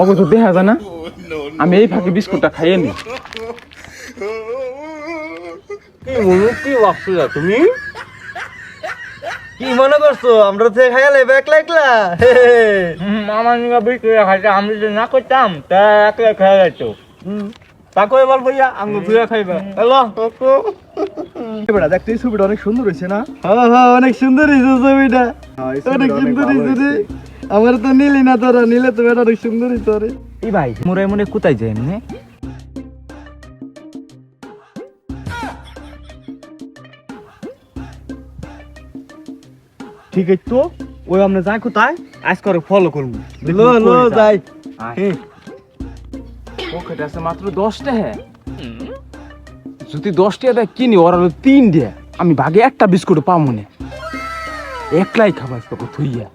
অবশ্য দেখা যায় না, আমি এই ফাঁকে বিস্কুটটা খাইয়ে নি। কি ভাবছো তুমি? কি মনে করছো আমরা থেকে খাইলে একলা একলা? আমার নিয়ে বিস্কুট খাইতে আমি যদি না করতাম তা একলা খাইয়া যাইতো। তাকে এবার ভাইয়া আঙ্গুর ধুয়ে খাইবা। হ্যালো এবারে দেখতে এই ছবিটা অনেক সুন্দর হয়েছে না? হ্যাঁ অনেক সুন্দর হয়েছে ছবিটা। এই অনেক ছবিটা সুন্দর ভালো হয়েছে রে। হয়েছে। আমার তো নিলি না, তোরা নিলে তো এটা অনেক সুন্দর হয়েছে রে। এই ভাই মোরা মনে কোথায় যায় এমনি? ঠিক আছে তো ওই আমরা যাই কোথায় আজ করে ফলো করবো। লো যাই। পকেটে আছে মাত্র 10 টাকা। যদি 10 টাকা দেয় কিনি, ওরা হলো 3 টাকা। আমি ভাগে একটা বিস্কুট পাবো না, একলাই খাবার পাবো থুইয়া।